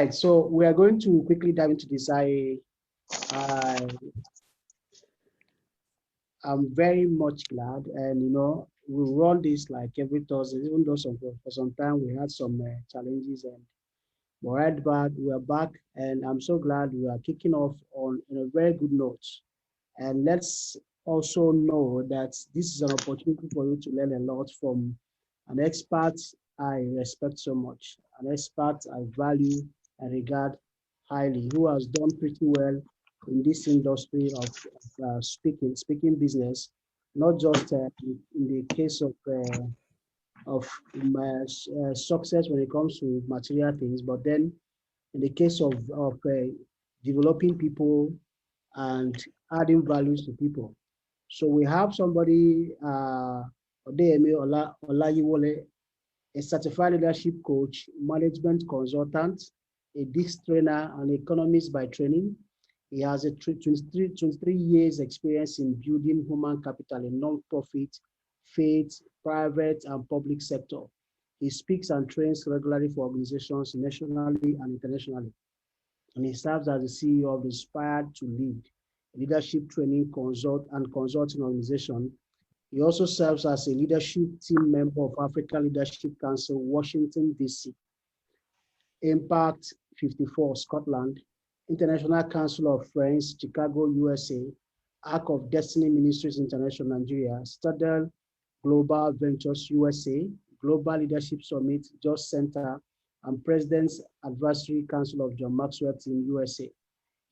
right, so we are going to quickly dive into this. I'm very much glad, and we run this like every Thursday, even though for some time we had some challenges, and we're right back. We are back, and I'm so glad we are kicking off on a very good note. And let's also know that this is an opportunity for you to learn a lot from an expert I respect so much, an expert I value and regard highly, who has done pretty well in this industry of speaking business, not just in the case of success when it comes to material things, but then in the case of developing people and adding values to people. So we have somebody, Odeyemi Olayiwole, a certified leadership coach, management consultant, a DISC trainer, and economist by training. He has a 23 years experience in building human capital in non-profit, faith, private, and public sector. He speaks and trains regularly for organizations nationally and internationally. And he serves as the CEO of Inspired to Lead, a leadership training and consulting organization. He also serves as a leadership team member of African Leadership Council, Washington, D.C., Impact 54, Scotland, International Council of Friends, Chicago, USA, Arc of Destiny Ministries International, Nigeria, Stadel Global Ventures, USA, Global Leadership Summit, Just Center, and President's Advisory Council of John Maxwell Team, USA.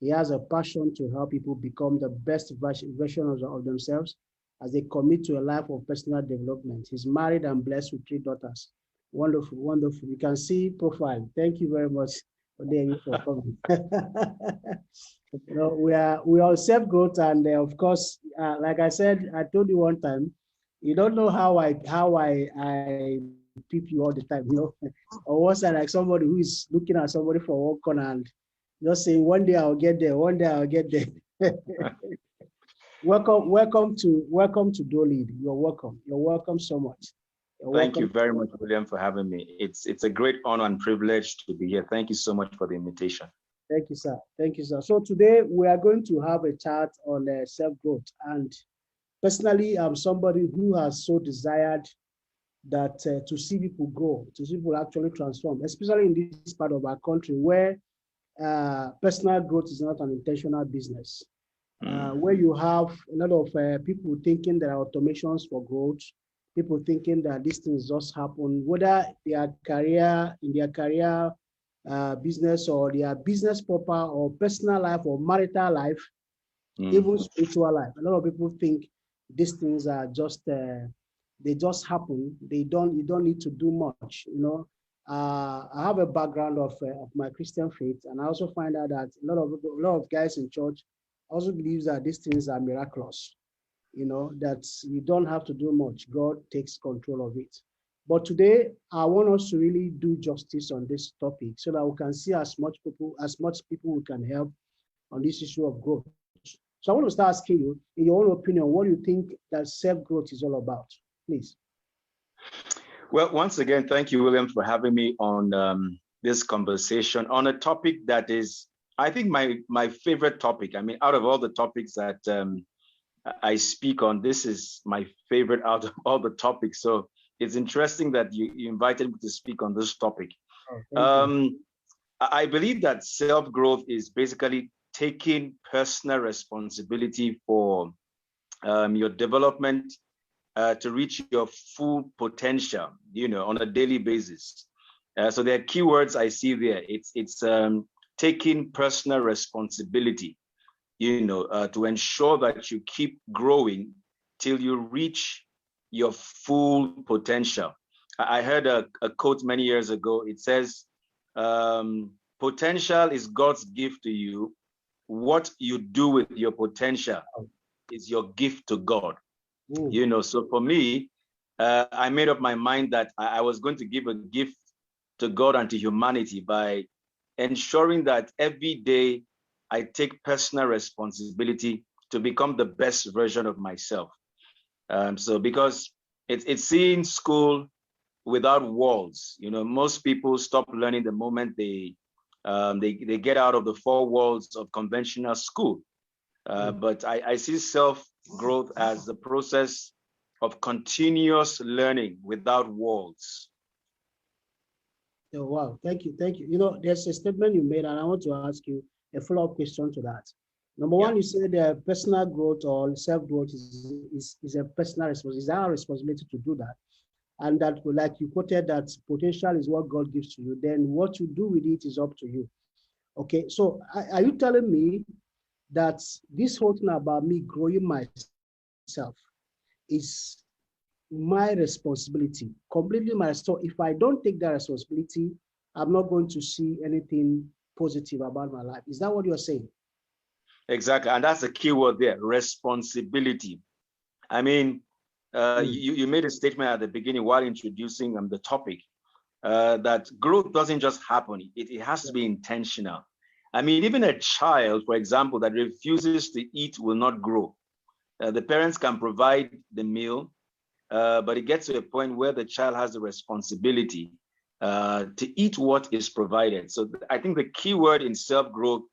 He has a passion to help people become the best version of themselves as they commit to a life of personal development. He's married and blessed with 3 daughters. Wonderful, wonderful. You can see profile. Thank you very much for coming. We are self-growth, and of course, like I said, I told you one time, you don't know how I peep you all the time, or was I like somebody who is looking at somebody for one corner and just saying, one day I'll get there, one day I'll get there. Welcome to Do-Lead. You're welcome so much. Thank you very much, William, for having me. It's a great honor and privilege to be here. Thank you so much for the invitation. Thank you, sir. Thank you, sir. So today we are going to have a chat on self-growth. And personally, I'm somebody who has so desired that to see people grow, to see people actually transform, especially in this part of our country where personal growth is not an intentional business, where you have a lot of people thinking there are automations for growth, people thinking that these things just happen, whether in their career business or their business proper or personal life or marital life, even spiritual life. A lot of people think these things are just, they just happen. You don't need to do much, I have a background of my Christian faith, and I also find out that a lot of guys in church also believe that these things are miraculous, that you don't have to do much. God takes control of it. But today, I want us to really do justice on this topic so that we can see as much people we can help on this issue of growth. So I want to start asking you, in your own opinion, what do you think that self-growth is all about? Please. Well, once again, thank you, William, for having me on this conversation on a topic that is, I think, my favorite topic. I mean, out of all the topics that I speak on, this is my favorite out of all the topics. So it's interesting that you invited me to speak on this topic. I believe that self-growth is basically taking personal responsibility for your development to reach your full potential, on a daily basis. So there are keywords I see there. It's taking personal responsibility, to ensure that you keep growing till you reach your full potential. I heard a quote many years ago. It says, potential is God's gift to you. What you do with your potential is your gift to God. So for me, I made up my mind that I was going to give a gift to God and to humanity by ensuring that every day I take personal responsibility to become the best version of myself. So because it's seeing school without walls, most people stop learning the moment they They get out of the four walls of conventional school. But I see self-growth as the process of continuous learning without walls. Oh, wow, thank you, thank you. You know, there's a statement you made, and I want to ask you a follow-up question to that. Number one, you said personal growth or self-growth is a personal responsibility. It's our responsibility to do that. And that, like you quoted, that potential is what God gives to you. Then what you do with it is up to you. Okay, so are you telling me that this whole thing about me growing myself is my responsibility, completely my, so if I don't take that responsibility, I'm not going to see anything positive about my life? Is that what you're saying? Exactly, and that's the key word there, responsibility. I mean, you made a statement at the beginning while introducing the topic, that growth doesn't just happen, it has to be intentional. I mean, even a child, for example, that refuses to eat will not grow. The parents can provide the meal, but it gets to a point where the child has the responsibility to eat what is provided. So I think the key word in self-growth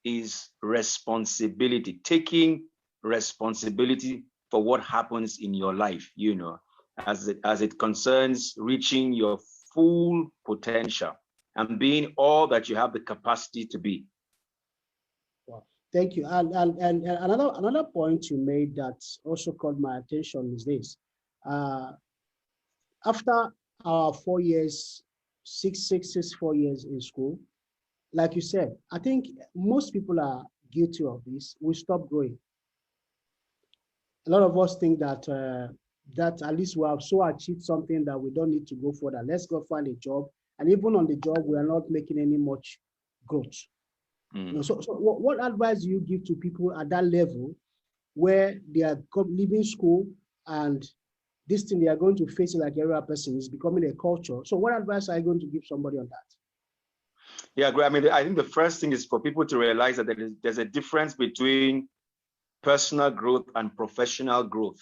is responsibility, taking responsibility for what happens in your life, you know, as it concerns reaching your full potential and being all that you have the capacity to be. Wow. Thank you. And another point you made that also caught my attention is this. After our 4 years, 4 years in school, like you said, I think most people are guilty of this. We stop growing. A lot of us think that that at least we have so achieved something that we don't need to go further. Let's go find a job. And even on the job, we are not making any much growth. You know, so what advice do you give to people at that level where they are leaving school and this thing they are going to face it like every other person is becoming a culture? So what advice are you going to give somebody on that? Yeah, I mean, I think the first thing is for people to realize that there's a difference between personal growth and professional growth.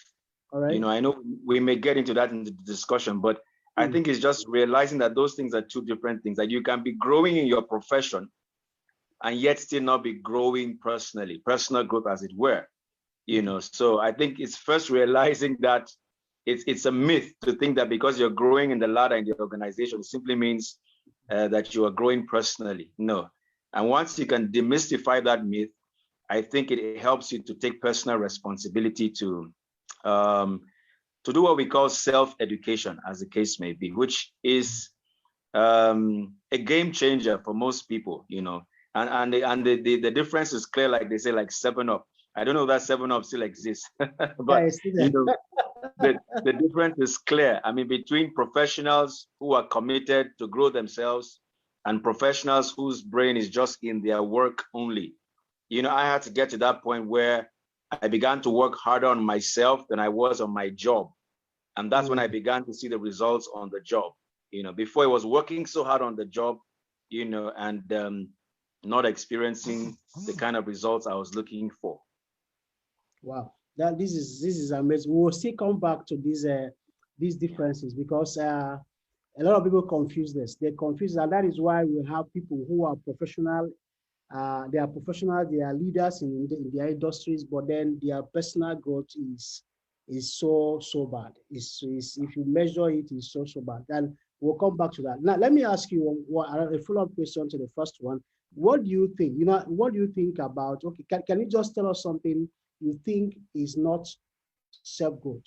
All right. You know, I know we may get into that in the discussion, but I think it's just realizing that those things are two different things. That you can be growing in your profession and yet still not be growing personally, personal growth as it were. You know, so I think it's first realizing that it's a myth to think that because you're growing in the ladder in the organization, it simply means that you are growing personally. No. And once you can demystify that myth, I think it helps you to take personal responsibility to do what we call self-education, as the case may be, which is a game changer for most people, you know. And the difference is clear, like they say, like 7-Up. I don't know if that 7-Up still exists, but you know, the difference is clear. I mean, between professionals who are committed to grow themselves and professionals whose brain is just in their work only. You know, I had to get to that point where I began to work harder on myself than I was on my job. And that's when I began to see the results on the job. You know, before I was working so hard on the job, you know, and not experiencing the kind of results I was looking for. Wow, this is amazing. We will still come back to these differences because a lot of people confuse this. They confuse, and that is why we have people who are professional. They are professionals. They are leaders in their industries, but then their personal growth is so bad. Is if you measure it, is so bad. And we'll come back to that. Now, let me ask you a follow-up question to the first one. What do you think? You know, what do you think about? Okay, can you just tell us something you think is not self-growth?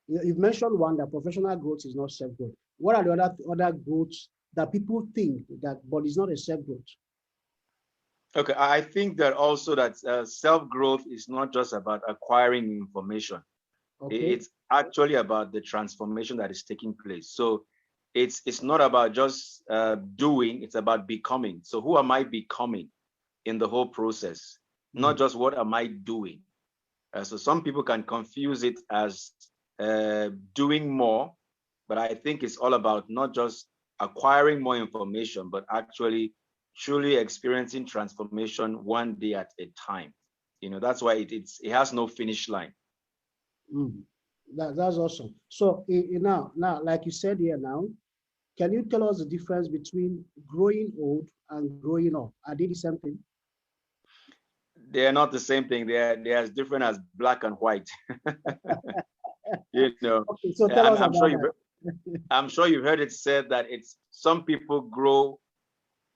You've mentioned one, that professional growth is not self-growth. What are the other growths that people think that, but it's not a self-growth? Okay, I think that also that self-growth is not just about acquiring information. Okay. It's actually about the transformation that is taking place. So it's not about just doing, it's about becoming. So who am I becoming in the whole process? Not just what am I doing? So some people can confuse it as doing more, but I think it's all about not just acquiring more information, but actually truly experiencing transformation one day at a time. You know, that's why it has no finish line. That's awesome. So now, like you said here now, can you tell us the difference between growing old and growing up? Are they the same thing? They are not the same thing. They are as different as black and white. You know, Okay, so tell us I'm sure about you've that. I'm sure you've heard it said that it's some people grow.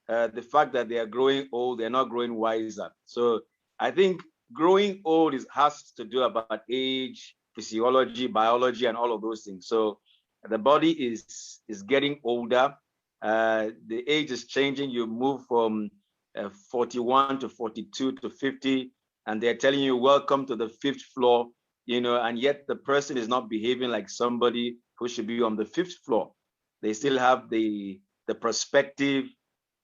The fact that they are growing old, they're not growing wiser. So I think growing old has to do about age, physiology, biology, and all of those things. So the body is getting older. The age is changing. You move from 41 to 42 to 50, and they're telling you, welcome to the fifth floor, and yet the person is not behaving like somebody who should be on the fifth floor. They still have the perspective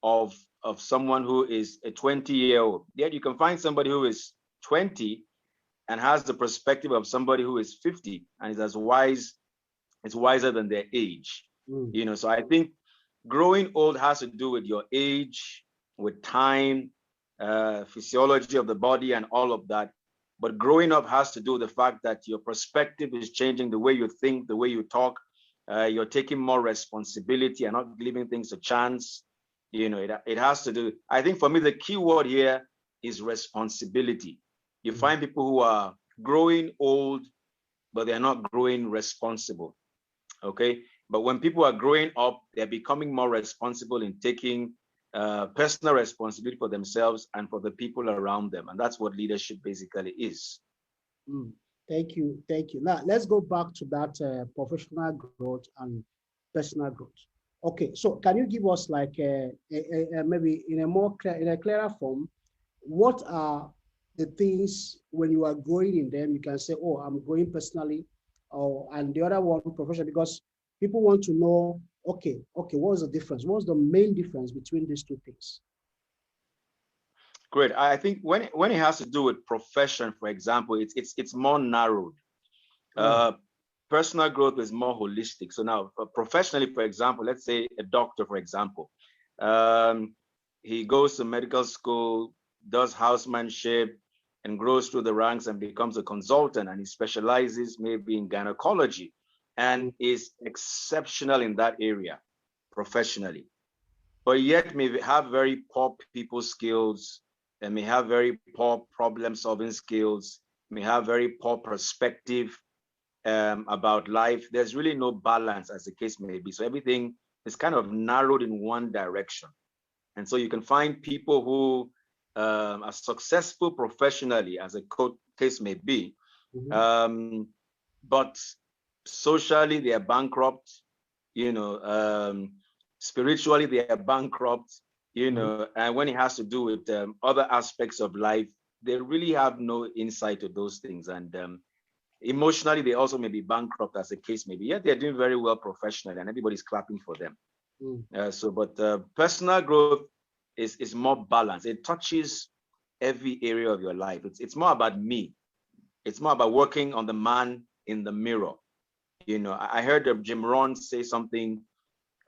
of someone who is a 20-year-old. Yet you can find somebody who is 20 and has the perspective of somebody who is 50 and is as wise, is wiser than their age. So I think growing old has to do with your age, with time, physiology of the body, and all of that. But growing up has to do with the fact that your perspective is changing, the way you think, the way you talk. You're taking more responsibility and not leaving things to chance. It has to do. I think for me, the key word here is responsibility. You find people who are growing old, but they're not growing responsible. Okay. But when people are growing up, they're becoming more responsible in taking personal responsibility for themselves and for the people around them. And that's what leadership basically is. Thank you. Thank you. Now, let's go back to that professional growth and personal growth. Okay, so can you give us like maybe in a more in a clearer form, what are the things when you are growing in them, you can say, oh, I'm growing personally, or and the other one professional, because people want to know, okay, what's the difference? What's the main difference between these two things? Great. I think when it has to do with profession, for example, it's more narrowed. Personal growth is more holistic. So now, professionally, for example, let's say a doctor, for example, he goes to medical school, does housemanship, and grows through the ranks and becomes a consultant, and he specializes maybe in gynecology and is exceptional in that area professionally, but yet may have very poor people skills and may have very poor problem solving skills, may have very poor perspective about life. There's really no balance, as the case may be. So everything is kind of narrowed in one direction. And so you can find people who are successful professionally, as a case may be, but socially they are bankrupt, spiritually they are bankrupt, and when it has to do with other aspects of life, they really have no insight to those things. And emotionally, they also may be bankrupt, as the case may be. Yet they're doing very well professionally, and everybody's clapping for them. But personal growth is more balanced. It touches every area of your life. It's more about me. It's more about working on the man in the mirror. I heard Jim Rohn say something.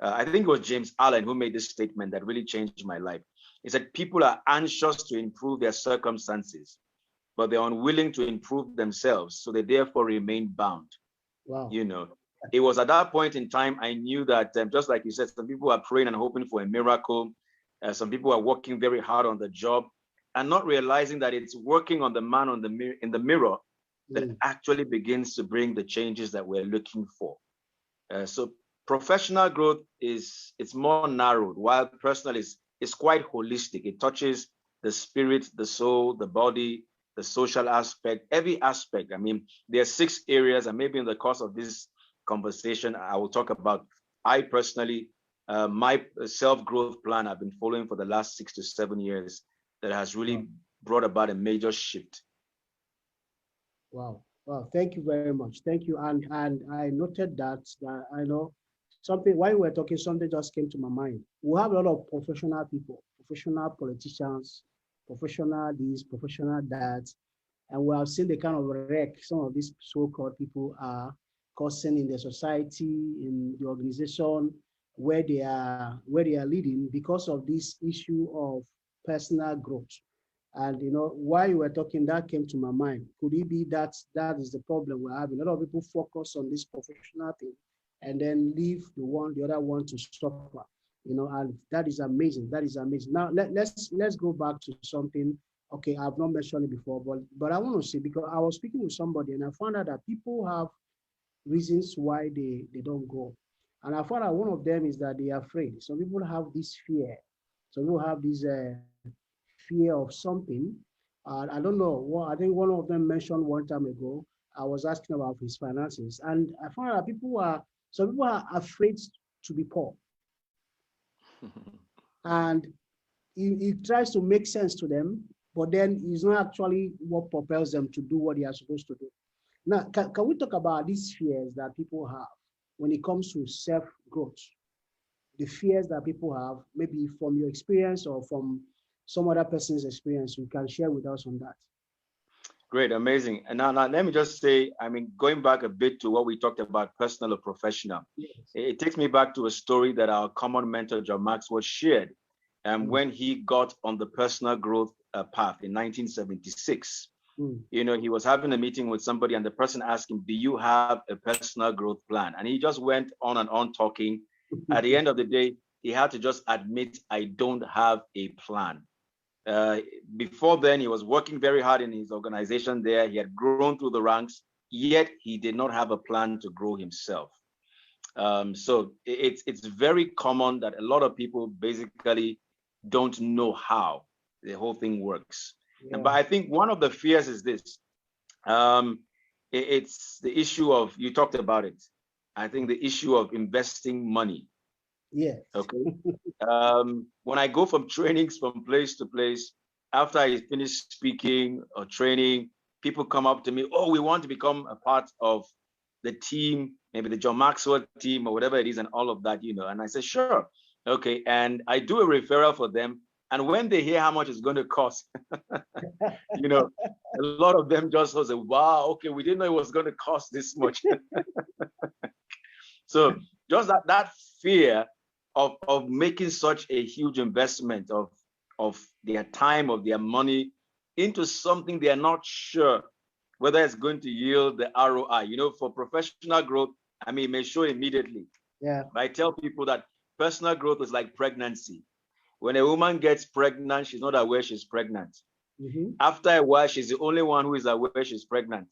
I think it was James Allen who made this statement that really changed my life. He said, people are anxious to improve their circumstances, but they're unwilling to improve themselves, so they therefore remain bound. Wow. It was at that point in time I knew that, just like you said, some people are praying and hoping for a miracle. Some people are working very hard on the job and not realizing that it's working on the man in the mirror that actually begins to bring the changes that we're looking for. So professional growth it's more narrowed, while personal is quite holistic. It touches the spirit, the soul, the body, the social aspect, every aspect. I mean, there are 6 areas, and maybe in the course of this conversation, I will talk about, I personally, my self-growth plan I've been following for the last 6 to 7 years that has really brought about a major shift. Wow. Thank you very much. Thank you. And I noted that I know something, while we were talking, something just came to my mind. We have a lot of professional people, professional politicians, professional this, professional that, and we have seen the kind of wreck some of these so-called people are causing in the society, in the organization where they are leading, because of this issue of personal growth. And while you were talking, that came to my mind. Could it be that is the problem we're having? A lot of people focus on this professional thing and then leave the other one to suffer. And that is amazing. That is amazing. Now let's go back to something. Okay, I've not mentioned it before, but I want to say, because I was speaking with somebody and I found out that people have reasons why they don't go. And I found out one of them is that they are afraid. Some people have this fear. Some people have this fear of something. I don't know. Well, I think one of them mentioned one time ago. I was asking about his finances, and I found out some people are afraid to be poor, and it tries to make sense to them, but then it's not actually what propels them to do what they are supposed to do. Now, can we talk about these fears that people have when it comes to self-growth? The fears that people have, maybe from your experience or from some other person's experience, you can share with us on that. Great, amazing. And now let me just say, I mean, going back a bit to what we talked about, personal or professional, Yes. it takes me back to a story that our common mentor, John Maxwell, shared when he got on the personal growth path in 1976. He was having a meeting with somebody and the person asked him, do you have a personal growth plan? And he just went on and on talking. At the end of the day, he had to just admit, I don't have a plan. Before then, he was working very hard in his organization there. He had grown through the ranks, yet he did not have a plan to grow himself. So it's very common that a lot of people basically don't know how the whole thing works. Yeah. But I think one of the fears is this. It's the issue of, you talked about it, I think the issue of investing money. Yes. Okay. When I go from trainings from place to place, after I finish speaking or training, people come up to me, oh, we want to become a part of the team, maybe the John Maxwell team or whatever it is, and all of that, and I say, sure. Okay. And I do a referral for them. And when they hear how much it's going to cost, a lot of them just say, wow, okay, we didn't know it was going to cost this much. So just that fear of making such a huge investment of their time, of their money into something they are not sure whether it's going to yield the ROI. For professional growth, I mean, it may show immediately. Yeah. But I tell people that personal growth is like pregnancy. When a woman gets pregnant, she's not aware she's pregnant. After a while, she's the only one who is aware she's pregnant.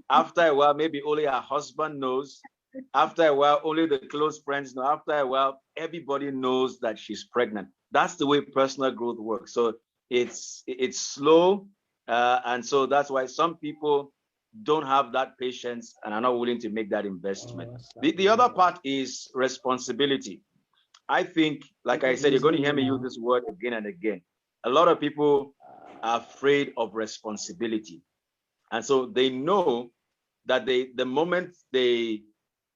After a while, maybe only her husband knows. After a while, only the close friends know. After a while, everybody knows that she's pregnant. That's the way personal growth works. So it's slow. And so that's why some people don't have that patience and are not willing to make that investment. The other part is responsibility. I think, like I said, you're going to hear me use this word again and again. A lot of people are afraid of responsibility. And so they know that the moment they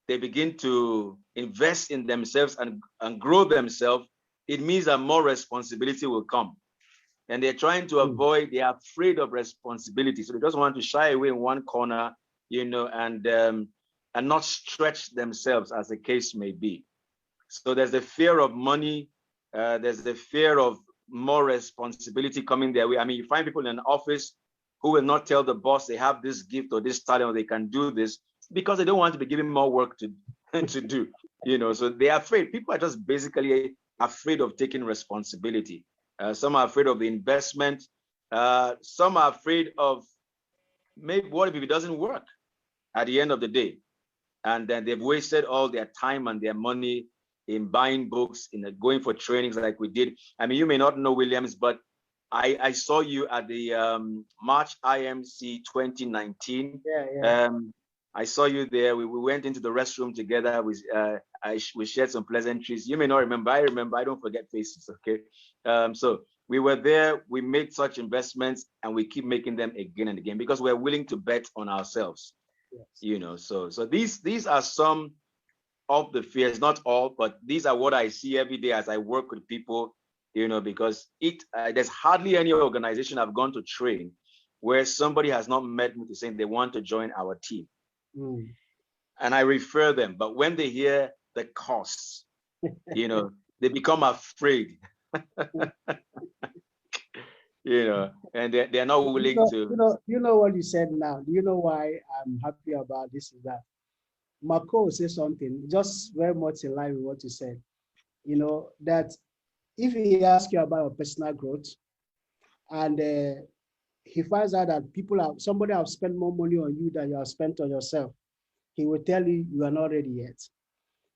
begin to invest in themselves and grow themselves, it means that more responsibility will come. And they're trying to avoid, they're afraid of responsibility. So they just want to shy away in one corner, and not stretch themselves, as the case may be. So there's the fear of money. There's the fear of more responsibility coming their way. I mean, you find people in an office who will not tell the boss they have this gift or this talent or they can do this because they don't want to be given more work to do. So they're afraid. People are just basically afraid of taking responsibility. Some are afraid of the investment. Some are afraid of maybe what if it doesn't work at the end of the day, and then they've wasted all their time and their money in buying books, in going for trainings like we did. I mean, you may not know Williams, but I saw you at the March IMC 2019. Yeah. I saw you there. We went into the restroom together. We shared some pleasantries. You may not remember. I remember. I don't forget faces. Okay. So we were there. We made such investments, and we keep making them again and again because we're willing to bet on ourselves. Yes. So these are some of the fears, not all, but these are what I see every day as I work with people. Because there's hardly any organization I've gone to train where somebody has not met me to say they want to join our team. And I refer them, but when they hear the costs, they become afraid. And they're not willing to. You know what you said now. Do you know why I'm happy about this? Is that Marco will say something just very much in line with what you said. You know, that if he asks you about your personal growth and he finds out that somebody have spent more money on you than you have spent on yourself, he will tell you you are not ready yet.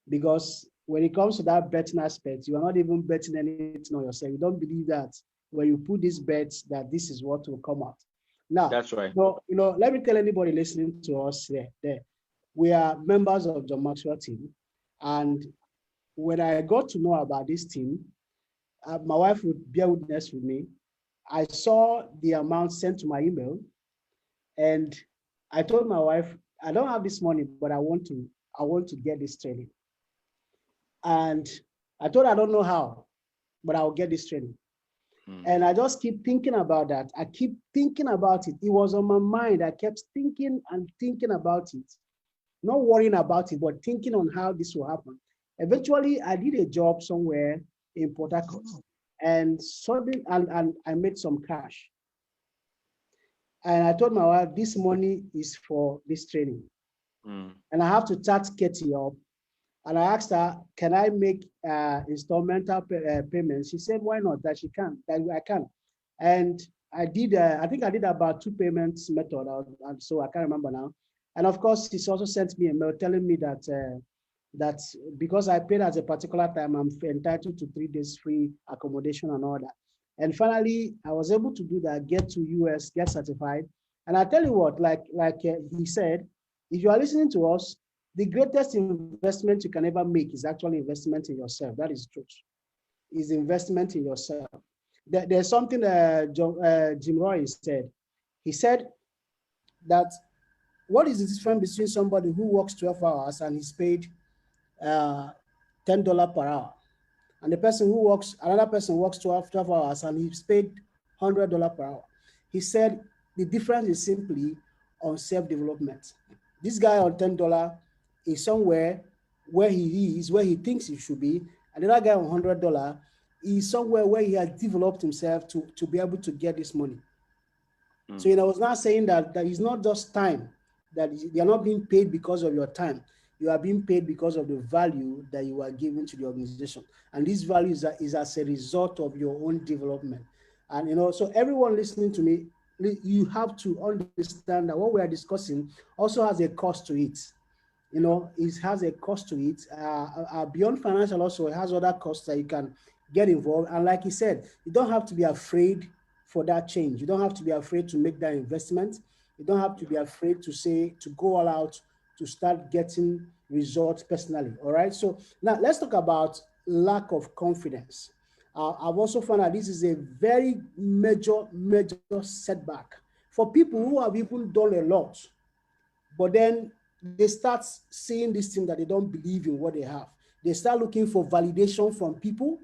Because when it comes to that betting aspect, you are not even betting anything on yourself. You don't believe that when you put these bets that this is what will come out. Now, That's right. so, let me tell anybody listening to us there, we are members of John Maxwell team. And when I got to know about this team, my wife would bear witness with me. I saw the amount sent to my email, and I told my wife, I don't have this money, but I want to get this training. And I told her I don't know how, but I'll get this training. And I just keep thinking about that. I keep thinking about it. It was on my mind. I kept thinking and thinking about it, not worrying about it, but thinking on how this will happen. Eventually, I did a job somewhere in Port Harcourt, and suddenly, and I made some cash. And I told my wife, this money is for this training. And I have to start getting up. And I asked her, can I make installmental payments? She said, why not? That she can, that I can. And I did, I think I did about 2 payments method, and so I can't remember now. And of course, she's also sent me a mail telling me that that because I paid at a particular time, I'm entitled to 3 days free accommodation and all that. And finally, I was able to do that, get to US, get certified. And I tell you what, like he said, if you are listening to us, the greatest investment you can ever make is actually investment in yourself. That is truth. Is investment in yourself. There's something Jim Roy said. He said that what is the difference between somebody who works 12 hours and he's paid $10 per hour, and the person who works, another person works 12 hours and he's paid $100 per hour? He said the difference is simply on self-development. This guy on $10 is somewhere where he is, where he thinks he should be. Another guy on $100 is somewhere where he has developed himself to be able to get this money. So I was not saying that it's not just time, that you are not being paid because of your time. You are being paid because of the value that you are giving to the organization. And this value is as a result of your own development. And so everyone listening to me, you have to understand that what we are discussing also has a cost to it. It has a cost to it. Beyond financial also, it has other costs that you can get involved. And like he said, you don't have to be afraid for that change. You don't have to be afraid to make that investment. You don't have to be afraid to go all out to start getting results personally. All right. So now let's talk about lack of confidence. I've also found that this is a very major setback for people who have even done a lot, but then they start seeing this thing that they don't believe in what they have. They start looking for validation from people,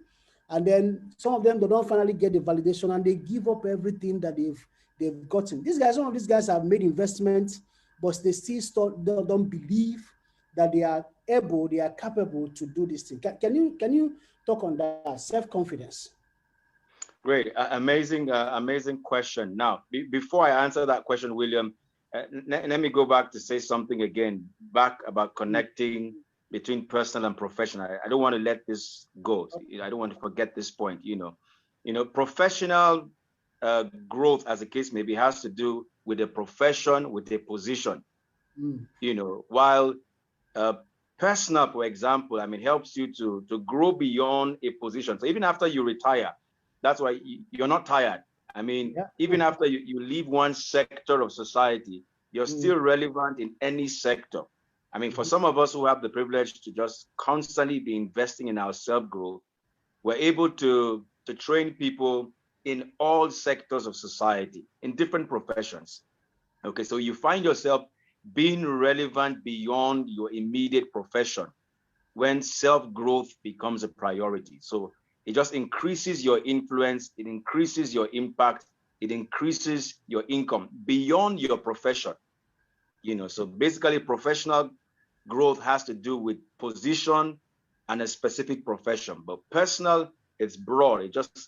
and then some of them, they don't finally get the validation, and they give up everything that they've gotten. Some of these guys have made investments, but they still don't believe that they are capable to do this thing. Can you talk on that, self-confidence? Great, amazing question. Now, before I answer that question, William, let me go back to say something again, back about connecting between personal and professional. I don't want to let this go. I don't want to forget this point. Professional growth, as the case may be, has to do with a profession, with a position. While personal, for example, helps you to grow beyond a position. So even after you retire, that's why you're not tired. Even after you leave one sector of society, you're still relevant in any sector. For some of us who have the privilege to just constantly be investing in our self-growth, we're able to train people in all sectors of society, in different professions. Okay, so you find yourself being relevant beyond your immediate profession when self-growth becomes a priority. So it just increases your influence, it increases your impact, it increases your income beyond your profession. So basically professional growth has to do with position and a specific profession, but personal, it's broad.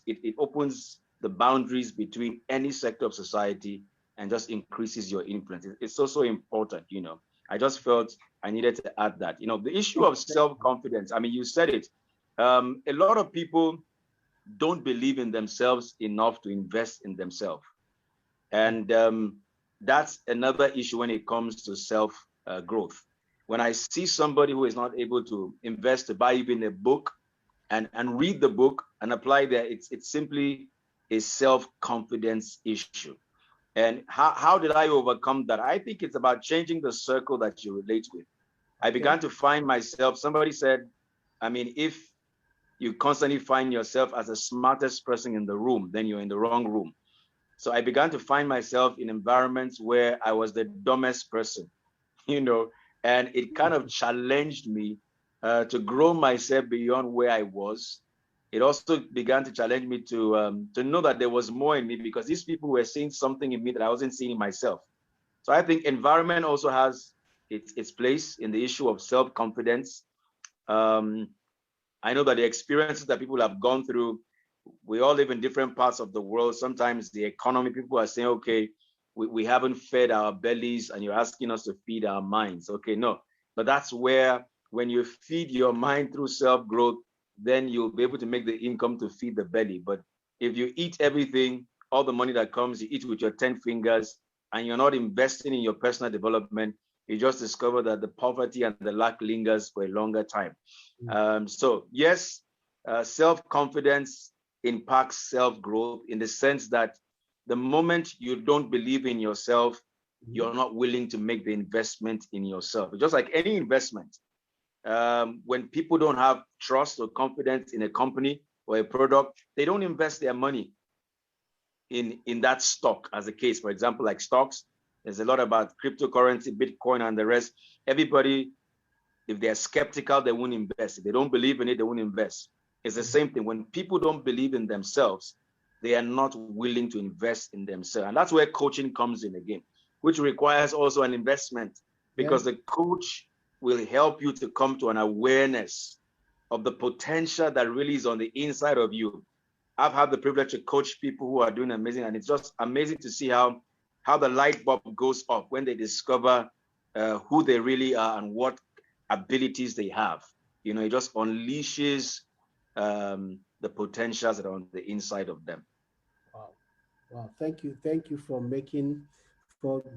It opens the boundaries between any sector of society and just increases your influence. It's also important, I just felt I needed to add that. The issue of self-confidence, I mean, you said it. A lot of people don't believe in themselves enough to invest in themselves. And that's another issue when it comes to self growth. When I see somebody who is not able to invest, to buy even a book and read the book and apply there, it's simply a self-confidence issue. And how did I overcome that? I think it's about changing the circle that you relate with. I began to find myself, somebody said, I mean, if you constantly find yourself as the smartest person in the room, then you're in the wrong room. So I began to find myself in environments where I was the dumbest person, and it kind of challenged me to grow myself beyond where I was. It also began to challenge me to know that there was more in me, because these people were seeing something in me that I wasn't seeing in myself. So I think environment also has its place in the issue of self-confidence. I know that the experiences that people have gone through, we all live in different parts of the world. Sometimes the economy, people are saying, okay, we haven't fed our bellies and you're asking us to feed our minds. Okay, no, but that's where when you feed your mind through self-growth, then you'll be able to make the income to feed the belly. But if you eat everything, all the money that comes, you eat with your 10 fingers, and you're not investing in your personal development, you just discover that the poverty and the lack lingers for a longer time. So yes, self-confidence impacts self-growth in the sense that the moment you don't believe in yourself, you're not willing to make the investment in yourself. Just like any investment, when people don't have trust or confidence in a company or a product, they don't invest their money in that stock. As a case, for example, like stocks, there's a lot about cryptocurrency, Bitcoin, and the rest. Everybody, if they're skeptical, they won't invest. If they don't believe in it, they won't invest. It's the same thing. When people don't believe in themselves, they are not willing to invest in themselves. And that's where coaching comes in again, which requires also an investment, because the coach will help you to come to an awareness of the potential that really is on the inside of you. I've had the privilege to coach people who are doing amazing, and it's just amazing to see how the light bulb goes off when they discover who they really are and what abilities they have. It just unleashes the potentials that are on the inside of them. Wow. Thank you for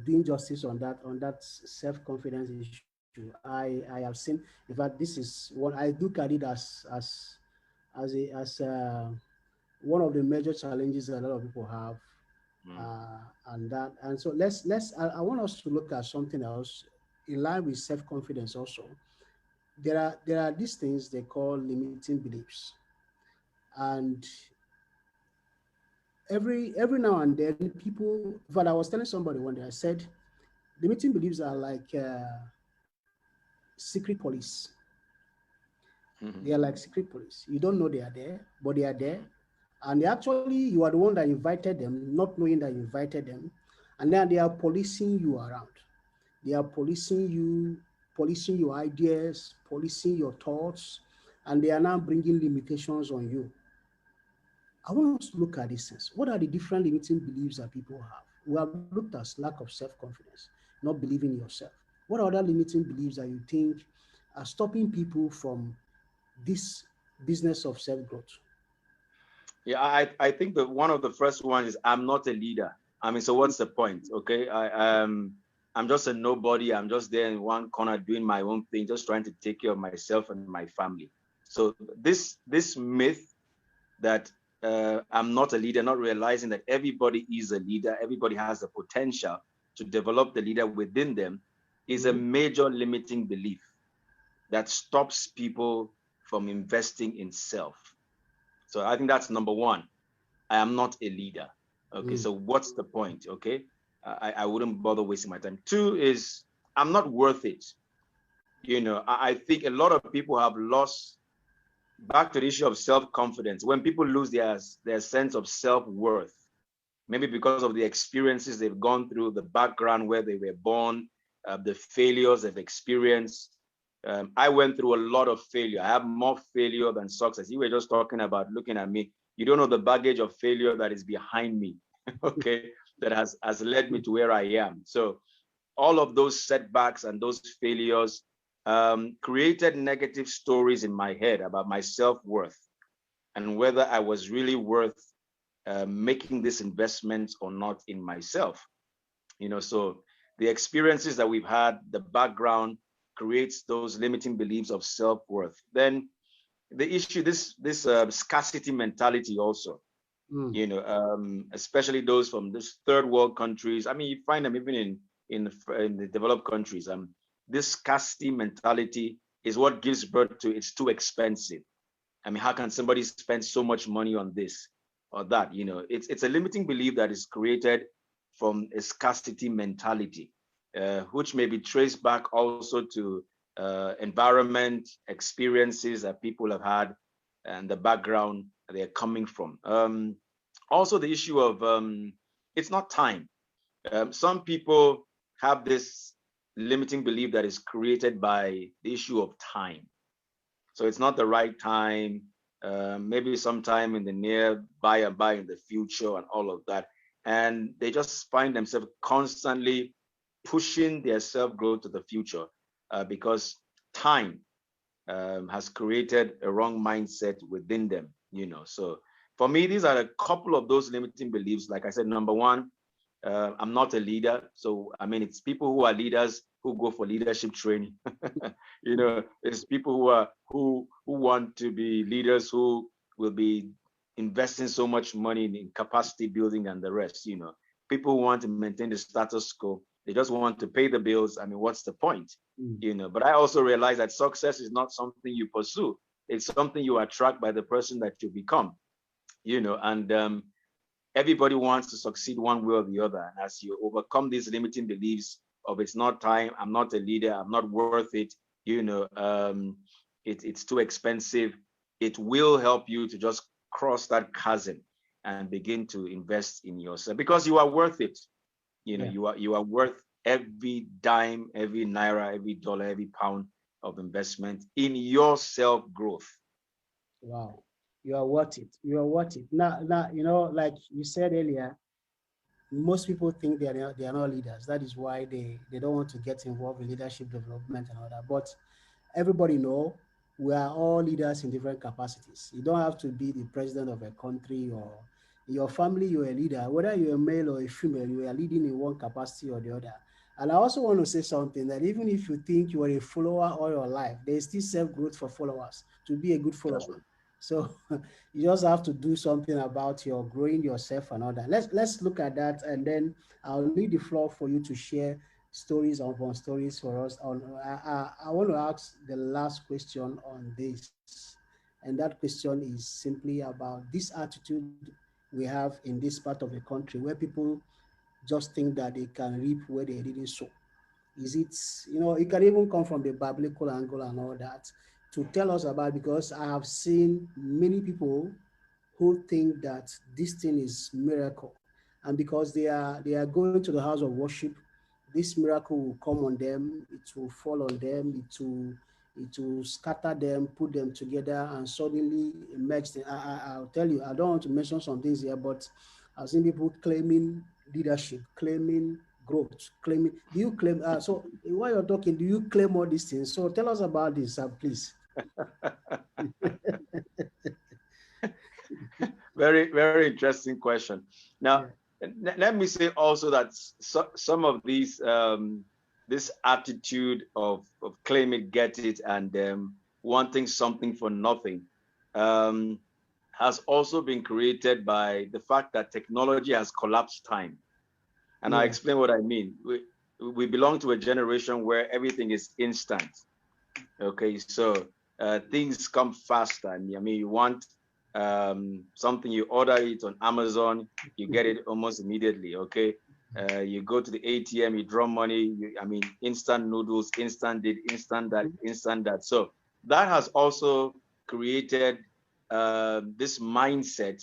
doing justice on that self-confidence issue. I have seen, in fact, this is what I look at it as one of the major challenges that a lot of people have. And so I want us to look at something else in line with self-confidence also. There are these things they call limiting beliefs. And every now and then people, but I was telling somebody one day, I said, limiting beliefs are like secret police. They are like secret police. You don't know they are there, but they are there. And actually, you are the one that invited them, not knowing that you invited them. And then they are policing you around. They are policing your ideas, policing your thoughts, and they are now bringing limitations on you. I want us to look at these things. What are the different limiting beliefs that people have? We have looked at lack of self-confidence, not believing in yourself. What are other limiting beliefs that you think are stopping people from this business of self-growth? Yeah, I think that one of the first ones is I'm not a leader. I mean, so what's the point? Okay, I'm just a nobody. I'm just there in one corner doing my own thing, just trying to take care of myself and my family. So this myth that I'm not a leader, not realizing that everybody is a leader, everybody has the potential to develop the leader within them, is a major limiting belief that stops people from investing in self. So I think that's number one. I am not a leader. Okay, so what's the point? Okay, I wouldn't bother wasting my time. Two is I'm not worth it. I think a lot of people have lost, back to the issue of self-confidence. When people lose their sense of self-worth, maybe because of the experiences they've gone through, the background where they were born, the failures they've experienced. I went through a lot of failure. I have more failure than success. You were just talking about looking at me. You don't know the baggage of failure that is behind me, okay, that has led me to where I am. So all of those setbacks and those failures created negative stories in my head about my self-worth and whether I was really worth making this investment or not in myself. So the experiences that we've had, the background creates those limiting beliefs of self-worth. Then the issue, this scarcity mentality also, especially those from these third world countries. I mean, you find them even in the developed countries. This scarcity mentality is what gives birth to it's too expensive. I mean, how can somebody spend so much money on this or that? It's a limiting belief that is created from a scarcity mentality, which may be traced back also to environment, experiences that people have had, and the background they're coming from. Also, the issue of it's not time. Some people have this limiting belief that is created by the issue of time. So it's not the right time, maybe sometime in the near by and by in the future and all of that. And they just find themselves constantly pushing their self-growth to the future because time has created a wrong mindset within them, So for me, these are a couple of those limiting beliefs. Like I said, number one, I'm not a leader. So, I mean, it's people who are leaders who go for leadership training. It's people who want to be leaders who will be investing so much money in capacity building and the rest. People who want to maintain the status quo. They just want to pay the bills. I mean, what's the point? But I also realize that success is not something you pursue. It's something you attract by the person that you become. And everybody wants to succeed one way or the other. And as you overcome these limiting beliefs of it's not time, I'm not a leader, I'm not worth it, it's too expensive, it will help you to just cross that chasm and begin to invest in yourself because you are worth it. You are worth every dime, every naira, every dollar, every pound of investment in your self-growth. Wow. You are worth it. You are worth it. Now, like you said earlier, most people think they are not leaders. That is why they don't want to get involved in leadership development and all that. But everybody know we are all leaders in different capacities. You don't have to be the president of a country or in your family, you're a leader. Whether you're a male or a female, you are leading in one capacity or the other. And I also want to say something that even if you think you are a follower all your life, there is still self-growth for followers to be a good follower. So you just have to do something about your growing yourself and all that. Let's look at that, and then I'll leave the floor for you to share stories upon stories for us. I want to ask the last question on this, and that question is simply about this attitude we have in this part of the country where people just think that they can reap where they didn't sow. Is it, it can even come from the biblical angle and all that to tell us about, because I have seen many people who think that this thing is miracle. And because they are going to the house of worship, this miracle will come on them, it will fall on them, it will scatter them, put them together, and suddenly emerge. I'll tell you, I don't want to mention some things here, but I've seen people claiming leadership, claiming growth, claiming. Do you claim? So while you're talking, do you claim all these things? So tell us about this, please. Very, very interesting question. Now, let me say also that some of these, this attitude of claim it, get it, and wanting something for nothing has also been created by the fact that technology has collapsed time. And I'll explain what I mean. We belong to a generation where everything is instant. Okay, so things come faster. And I mean, you want something, you order it on Amazon, you get it almost immediately. Okay, you go to the ATM, you draw money. Instant noodles, instant this, instant that, instant that. So that has also created this mindset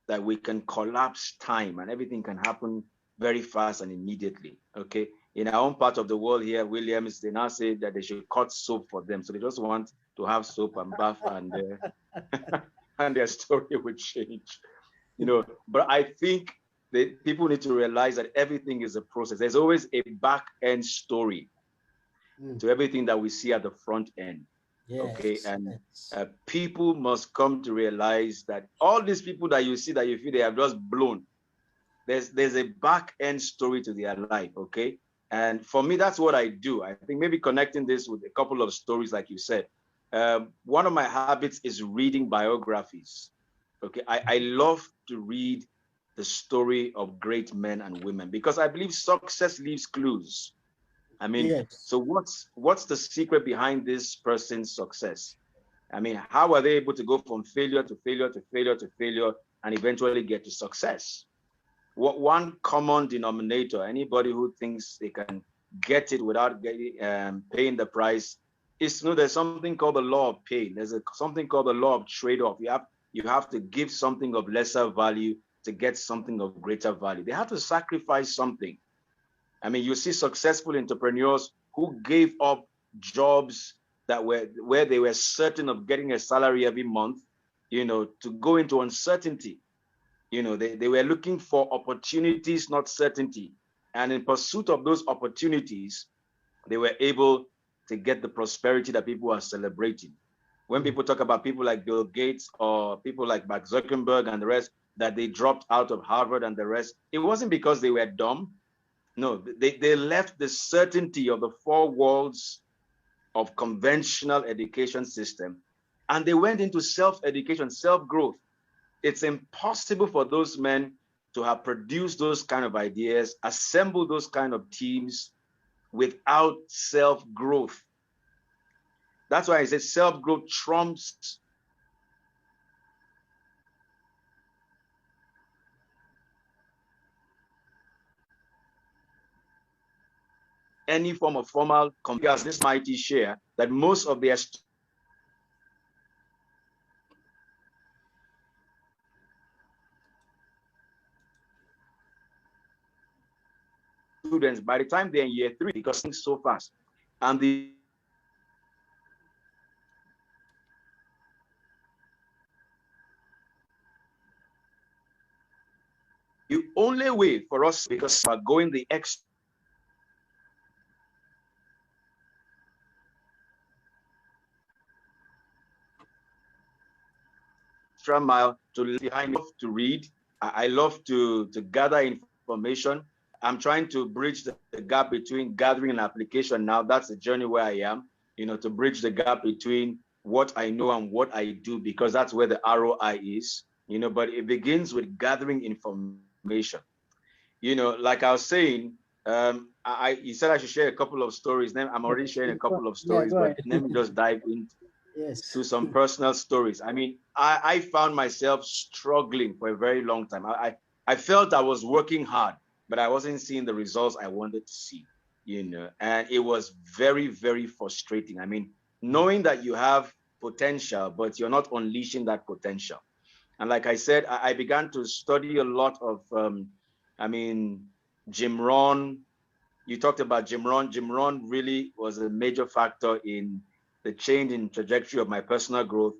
that we can collapse time and everything can happen very fast and immediately. Okay, in our own part of the world here, Williams, they now say that they should cut soap for them. So they just want to have soap and bath and and their story would change. But I think people need to realize that everything is a process. There's always a back end story to everything that we see at the front end. Yes, Okay, and yes. people must come to realize that all these people that you see that you feel they have just blown, there's a back end story to their life. Okay, and for me, that's what I do. I think maybe connecting this with a couple of stories, like you said. One of my habits is reading biographies. Okay, I love to read the story of great men and women because I believe success leaves clues. I mean, Yes. so what's the secret behind this person's success? I mean, how are they able to go from failure to failure to failure to failure and eventually get to success? What one common denominator, anybody who thinks they can get it without paying the price, is to know there's something called the law of pain. There's something called the law of trade-off. You have to give something of lesser value to get something of greater value. They have to sacrifice something. I mean, you see successful entrepreneurs who gave up jobs that were where they were certain of getting a salary every month, to go into uncertainty. They were looking for opportunities, not certainty. And in pursuit of those opportunities, they were able to get the prosperity that people are celebrating. When people talk about people like Bill Gates or people like Mark Zuckerberg and the rest, that they dropped out of Harvard and the rest, it wasn't because they were dumb. No, they left the certainty of the four walls of conventional education system, and they went into self-education, self-growth. It's impossible for those men to have produced those kind of ideas, assembled those kind of teams without self-growth. That's why I say self-growth trumps any form of formal, as this mighty share that most of their students, by the time they're in year 3, because things so fast, and the only way for us, because we're going the extra mile to behind to read. I love to gather information. I'm trying to bridge the gap between gathering and application now. That's the journey where I am, to bridge the gap between what I know and what I do, because that's where the ROI is, but it begins with gathering information. Like I was saying, you said I should share a couple of stories. Then I'm already sharing a couple of stories, but let me just dive into to some personal stories. I mean, I found myself struggling for a very long time. I felt I was working hard, but I wasn't seeing the results I wanted to see, and it was very, very frustrating. I mean, knowing that you have potential, but you're not unleashing that potential. And like I said, I began to study a lot of, Jim Rohn. You talked about Jim Rohn. Jim Rohn really was a major factor in the change in trajectory of my personal growth,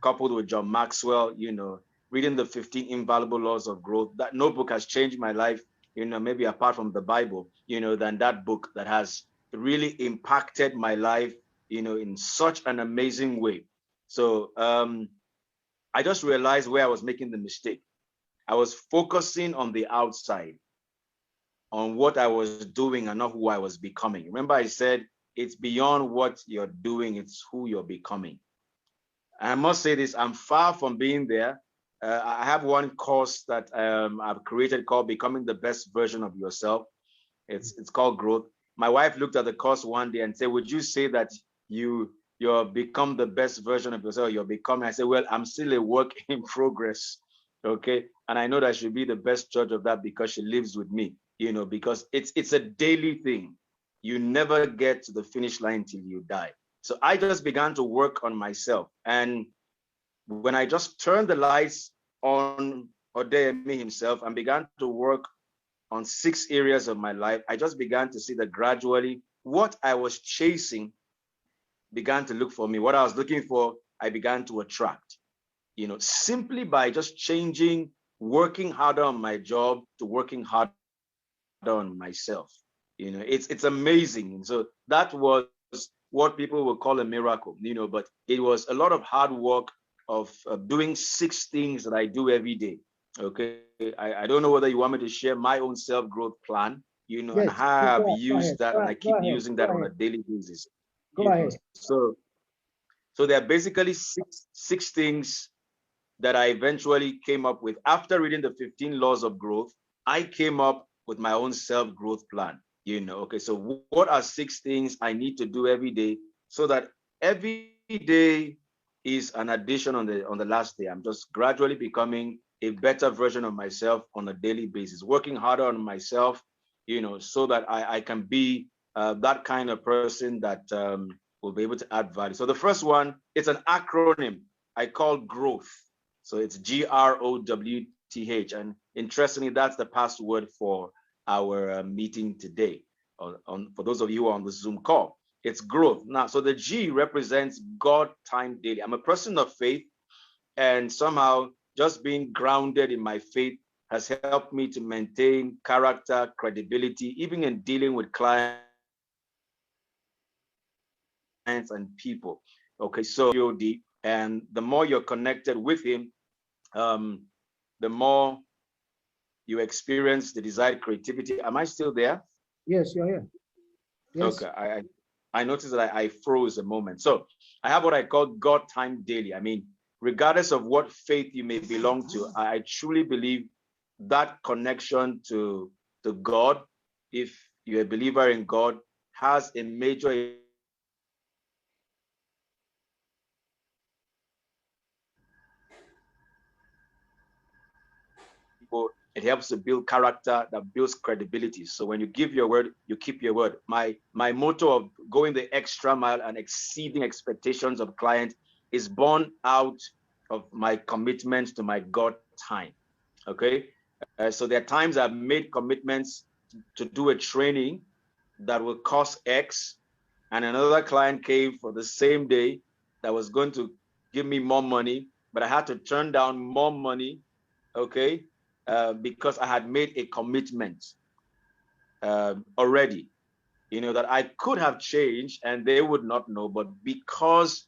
coupled with John Maxwell, reading the 15 Invaluable Laws of Growth. That notebook has changed my life, maybe apart from the Bible, than that book that has really impacted my life, in such an amazing way. So I just realized where I was making the mistake. I was focusing on the outside, on what I was doing and not who I was becoming. Remember, I said it's beyond what you're doing, it's who you're becoming. And I must say this, I'm far from being there. I have one course that I've created called Becoming the Best Version of Yourself. It's called Growth. My wife looked at the course one day and said, would you say that you're become the best version of yourself you're becoming? I said, well, I'm still a work in progress. Okay. And I know that she'll be the best judge of that because she lives with me, because it's a daily thing. You never get to the finish line till you die. So I just began to work on myself. And when I just turned the lights on Odeyemi himself and began to work on 6 areas of my life, I just began to see that gradually what I was chasing began to look for me. What I was looking for, I began to attract, simply by just changing working harder on my job to working harder on myself. You know, it's amazing. And so that was what people would call a miracle, you know, but it was a lot of hard work of doing 6 things that I do every day. Okay. I don't know whether you want me to share my own self-growth plan, you know, and Yes, how go, I've go used ahead, that and I go keep ahead, using go that on a ahead, daily basis. go You know, ahead. so there are basically six things that I eventually came up with after reading the 15 laws of growth. I came up with my own self-growth plan. You know, okay, so what are 6 things I need to do every day so that every day is an addition on the last day. I'm just gradually becoming a better version of myself on a daily basis, working harder on myself, you know, so that I can be that kind of person that will be able to add value. So the first one, it's an acronym I call growth. So it's GROWTH. And interestingly, that's the password for our meeting today. For those of you who are on the Zoom call, it's growth. Now, so the G represents God time daily. I'm a person of faith, and somehow just being grounded in my faith has helped me to maintain character, credibility, even in dealing with clients and people. Okay, so and the more you're connected with Him, the more you experience the desired creativity. Am I still there? Yes, you're here. Yes. Okay, I noticed that I froze a moment. So I have what I call God time daily. I mean, regardless of what faith you may belong to, I truly believe that connection to God, if you're a believer in God, has a major people. It helps to build character that builds credibility. So when you give your word, you keep your word. My motto of going the extra mile and exceeding expectations of clients is born out of my commitment to my God time. Okay. So there are times I've made commitments to do a training that will cost X, and another client came for the same day that was going to give me more money, but I had to turn down more money, okay, because I had made a commitment already, you know, that I could have changed and they would not know, but because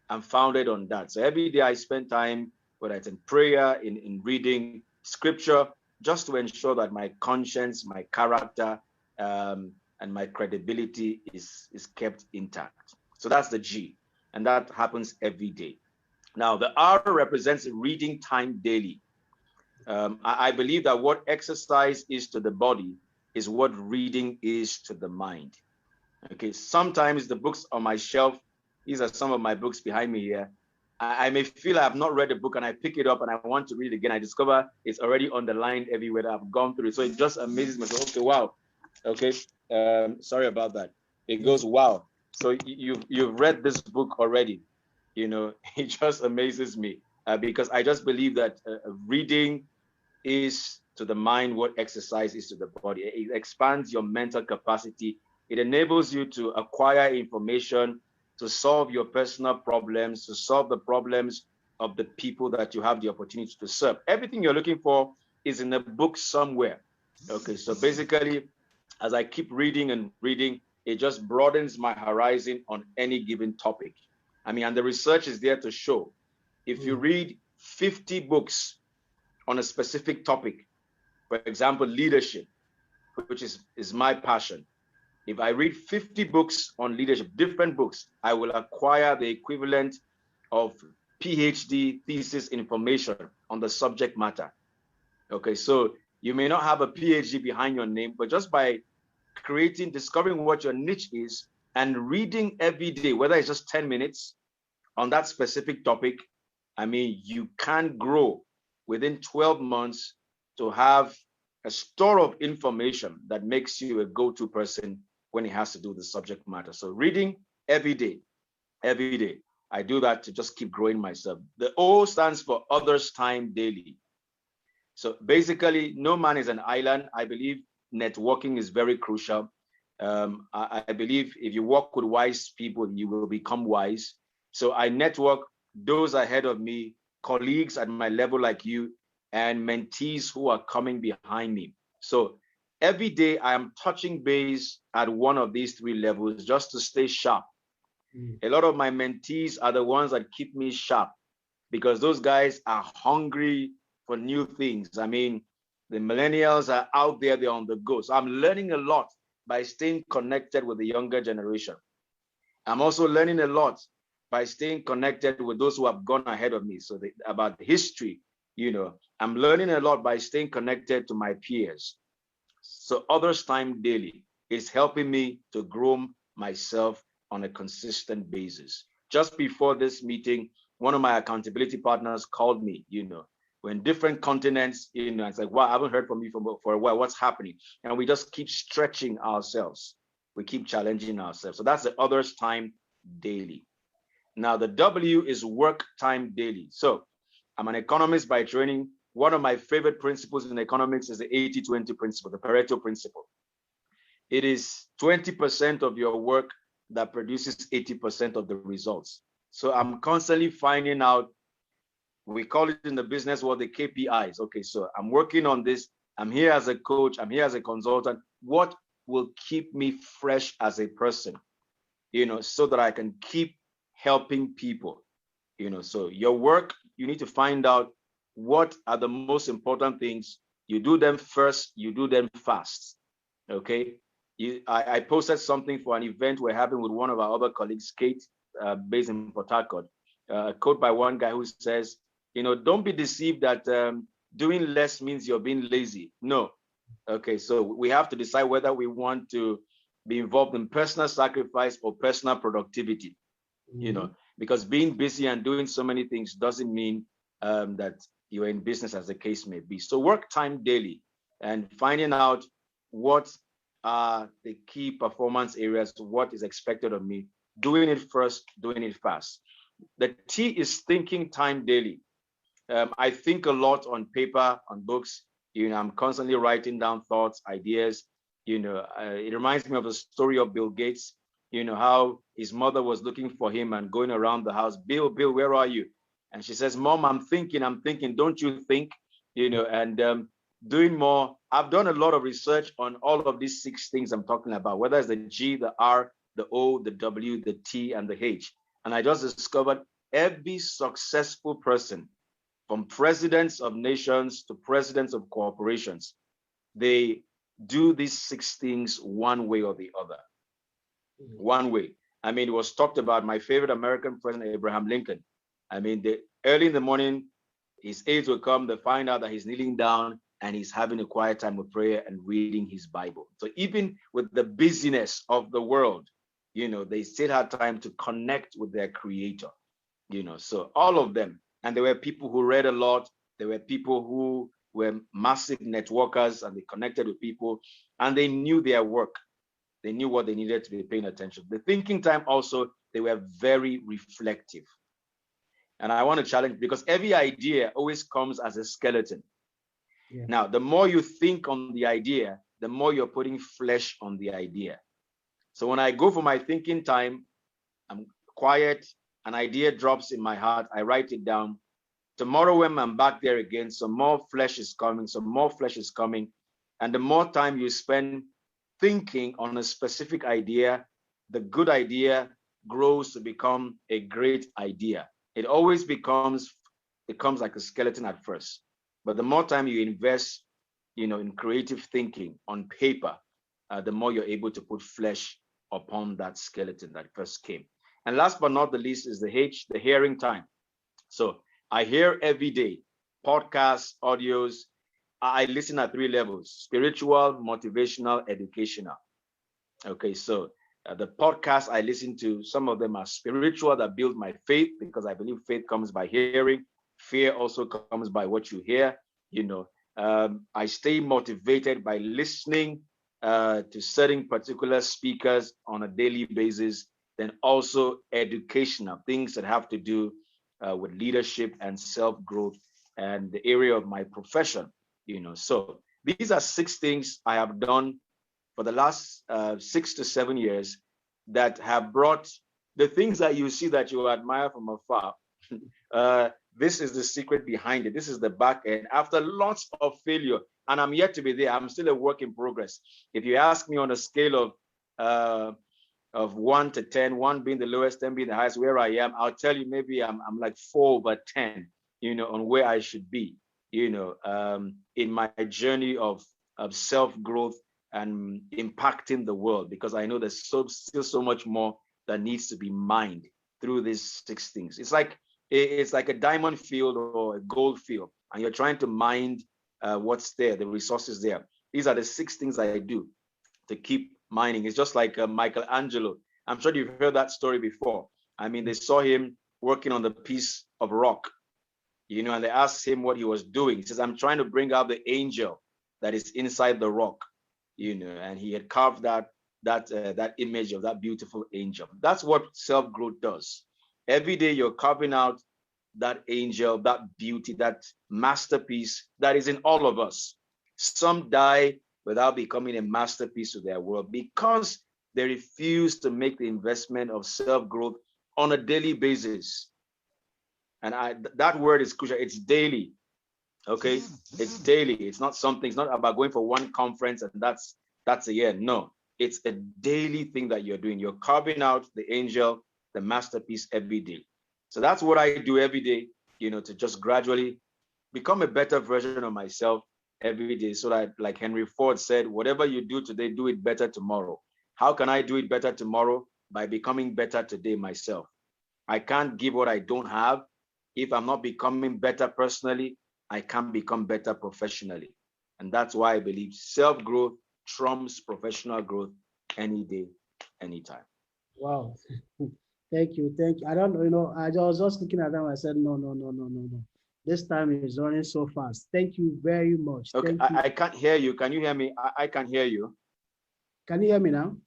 I'm founded on that. So every day I spend time, whether it's in prayer, in reading scripture, just to ensure that my conscience, my character, and my credibility is kept intact. So that's the G, and that happens every day. Now, the R represents reading time daily. I believe that what exercise is to the body is what reading is to the mind. Okay, sometimes the books on my shelf, these are some of my books behind me here. I may feel I have not read a book and I pick it up and I want to read it again. I discover it's already underlined everywhere that I've gone through it. So it just amazes me. So, okay, wow. Okay, sorry about that. It goes, wow. So you've read this book already. You know, it just amazes me because I just believe that reading is to the mind what exercise is to the body. It expands your mental capacity. It enables you to acquire information, to solve your personal problems, to solve the problems of the people that you have the opportunity to serve. Everything you're looking for is in a book somewhere. Okay, so basically, as I keep reading and reading, it just broadens my horizon on any given topic. I mean, and the research is there to show if you read 50 books on a specific topic, for example, leadership, which is my passion. If I read 50 books on leadership, different books, I will acquire the equivalent of PhD thesis information on the subject matter. Okay, so you may not have a PhD behind your name, but just by discovering what your niche is and reading every day, whether it's just 10 minutes on that specific topic, I mean, you can grow within 12 months to have a store of information that makes you a go-to person when it has to do with the subject matter. So reading every day, every day. I do that to just keep growing myself. The O stands for others time daily. So basically, no man is an island. I believe networking is very crucial. I believe if you work with wise people, you will become wise. So I network those ahead of me, colleagues at my level like you, and mentees who are coming behind me. So every day I am touching base at one of these three levels just to stay sharp. A lot of my mentees are the ones that keep me sharp because those guys are hungry for new things. I mean, the millennials are out there, they're on the go. So I'm learning a lot by staying connected with the younger generation. I'm also learning a lot by staying connected with those who have gone ahead of me. So about history, I'm learning a lot by staying connected to my peers. So Others Time Daily is helping me to grow myself on a consistent basis. Just before this meeting, one of my accountability partners called me, we're in different continents, it's like, wow, I haven't heard from you for a while, what's happening? And we just keep stretching ourselves. We keep challenging ourselves. So that's the Others Time Daily. Now the W is Work Time Daily. So I'm an economist by training. One of my favorite principles in economics is the 80-20 principle, the Pareto principle. It is 20% of your work that produces 80% of the results. So I'm constantly finding out, we call it in the business world the KPIs. Okay, so I'm working on this. I'm here as a coach. I'm here as a consultant. What will keep me fresh as a person, so that I can keep helping people, so your work, you need to find out what are the most important things. You do them first, you do them fast. Okay. I posted something for an event we're having with one of our other colleagues, Kate, based in Port Harcourt, a quote by one guy who says, don't be deceived that doing less means you're being lazy. No. Okay, so we have to decide whether we want to be involved in personal sacrifice or personal productivity, because being busy and doing so many things doesn't mean that you're in business, as the case may be. So Work Time Daily and finding out what are the key performance areas, what is expected of me, doing it first, doing it fast. The T is Thinking Time Daily. I think a lot on paper, on books. I'm constantly writing down thoughts, ideas. It reminds me of the story of Bill Gates, how his mother was looking for him and going around the house. Bill, where are you? And she says, Mom, I'm thinking, don't you think? And doing more. I've done a lot of research on all of these 6 things I'm talking about, whether it's the G, the R, the O, the W, the T, and the H. And I just discovered every successful person, from presidents of nations to presidents of corporations, they do these 6 things one way or the other. One way. I mean, it was talked about, my favorite American president, Abraham Lincoln. I mean, early in the morning, his aides will come, they find out that he's kneeling down and he's having a quiet time of prayer and reading his Bible. So even with the busyness of the world, they still had time to connect with their creator, so all of them. And there were people who read a lot. There were people who were massive networkers and they connected with people and they knew their work. They knew what they needed to be paying attention. The thinking time also, they were very reflective. And I want to challenge, because every idea always comes as a skeleton. Yeah. Now, the more you think on the idea, the more you're putting flesh on the idea. So when I go for my thinking time, I'm quiet, an idea drops in my heart, I write it down. Tomorrow when I'm back there again, some more flesh is coming, And the more time you spend thinking on a specific idea, the good idea grows to become a great idea. It always becomes like a skeleton at first. But the more time you invest, in creative thinking on paper, the more you're able to put flesh upon that skeleton that first came. And last but not the least is the H, the hearing time. So I hear every day, podcasts, audios. I listen at 3 levels: spiritual, motivational, educational. Okay, so the podcasts I listen to, some of them are spiritual that build my faith, because I believe faith comes by hearing. Fear also comes by what you hear. I stay motivated by listening to certain particular speakers on a daily basis. Then also educational, things that have to do with leadership and self-growth and the area of my profession. So these are 6 things I have done for the last 6 to 7 years that have brought the things that you see that you admire from afar. This is the secret behind it. This is the back end. After lots of failure, and I'm yet to be there. I'm still a work in progress. If you ask me on a scale of 1 to 10, 1 being the lowest, 10 being the highest, where I am, I'll tell you maybe I'm like 4/10, on where I should be, in my journey of self-growth and impacting the world, because I know there's still so much more that needs to be mined through these 6 things. It's like a diamond field or a gold field, and you're trying to mine what's there, the resources there. These are the 6 things I do to keep mining. It's just like Michelangelo. I'm sure you've heard that story before. I mean, they saw him working on the piece of rock, and they asked him what he was doing. He says, I'm trying to bring out the angel that is inside the rock, and he had carved that image of that beautiful angel. That's what self-growth does. Every day you're carving out that angel, that beauty, that masterpiece that is in all of us. Some die without becoming a masterpiece to their world because they refuse to make the investment of self-growth on a daily basis. And that word is crucial. It's daily. Okay, it's daily. It's not about going for one conference and that's a year. No, it's a daily thing that you're doing. You're carving out the angel, the masterpiece every day. So that's what I do every day, to just gradually become a better version of myself every day, so that, like Henry Ford said, whatever you do today, do it better tomorrow. How can I do it better tomorrow? By becoming better today myself. I can't give what I don't have. If I'm not becoming better personally, I can't become better professionally. And that's why I believe self-growth trumps professional growth any day, anytime. Wow. Thank you. I don't know, I was just looking at them. I said, no. This time is running so fast. Thank you very much. Okay, I can't hear you. Can you hear me? I can't hear you. Can you hear me now?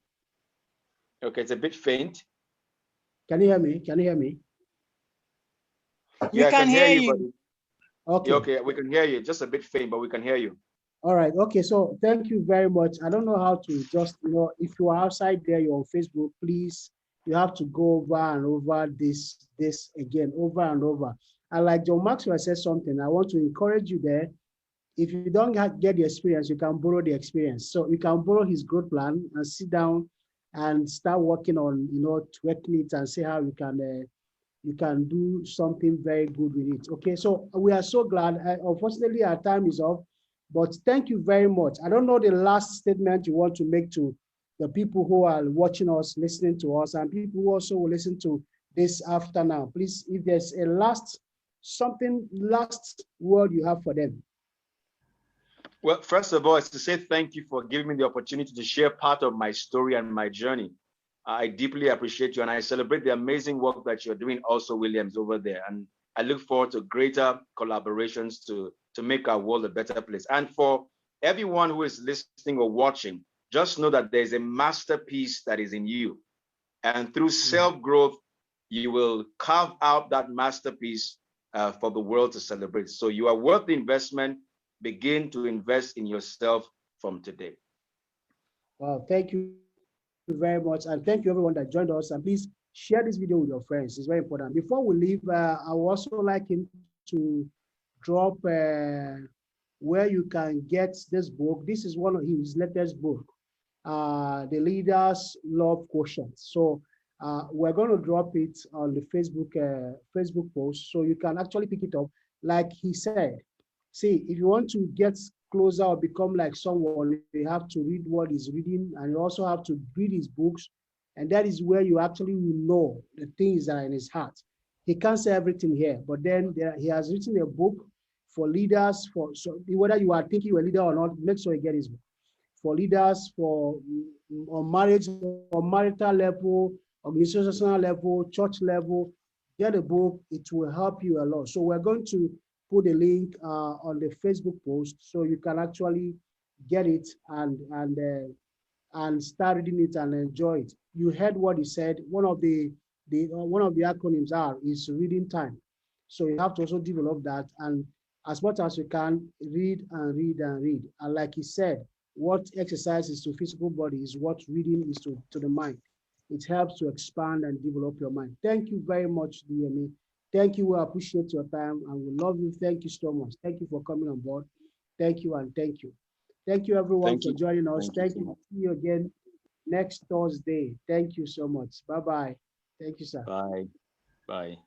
Okay, it's a bit faint. Can you hear me? Can you hear me? We can hear you. Okay. Okay, we can hear you. Just a bit faint, but we can hear you. All right. Okay. So thank you very much. I don't know how to just, if you are outside there, you're on Facebook, please, you have to go over and over this again, over and over. And like John Maxwell said something, I want to encourage you there. If you don't get the experience, you can borrow the experience. So you can borrow his growth plan and sit down and start working on, tweaking it and see how you can do something very good with it. Okay, so we are so glad. Unfortunately, our time is up, but thank you very much. I don't know the last statement you want to make to the people who are watching us, listening to us, and people who also will listen to this after now. Please, if there's a last word you have for them. Well, first of all, it's to say thank you for giving me the opportunity to share part of my story and my journey. I deeply appreciate you, and I celebrate the amazing work that you're doing also, Williams, over there. And I look forward to greater collaborations to make our world a better place. And for everyone who is listening or watching, just know that there's a masterpiece that is in you. And through self-growth, you will carve out that masterpiece for the world to celebrate. So you are worth the investment. Begin to invest in yourself from today. Well, thank you very much. And thank you everyone that joined us. And please share this video with your friends. It's very important. Before we leave, I would also like him to drop where you can get this book. This is one of his latest book, The Leader's Love Quotient. So we're going to drop it on the Facebook post, so you can actually pick it up. Like he said, see, if you want to get closer or become like someone, you have to read what he's reading, and you also have to read his books. And that is where you actually will know the things that are in his heart. He can't say everything here, but then he has written a book for leaders, so whether you are thinking you're a leader or not, make sure you get his book. For leaders, on marriage, on marital level, organizational level, church level, get a book. It will help you a lot. So we're going to put a link on the Facebook post, so you can actually get it and start reading it and enjoy it. You heard what he said. One of the acronyms is reading time. So you have to also develop that, and as much as you can, read and read and read. And like he said, what exercise is to physical body is what reading is to the mind. It helps to expand and develop your mind. Thank you very much, DME. Thank you. We appreciate your time and we love you. Thank you so much. Thank you for coming on board. Thank you and thank you. Thank you everyone Thank for you. joining us. Thank Thank you so you. much. See you again next Thursday. Thank you so much. Bye-bye. Thank you, sir. Bye. Bye.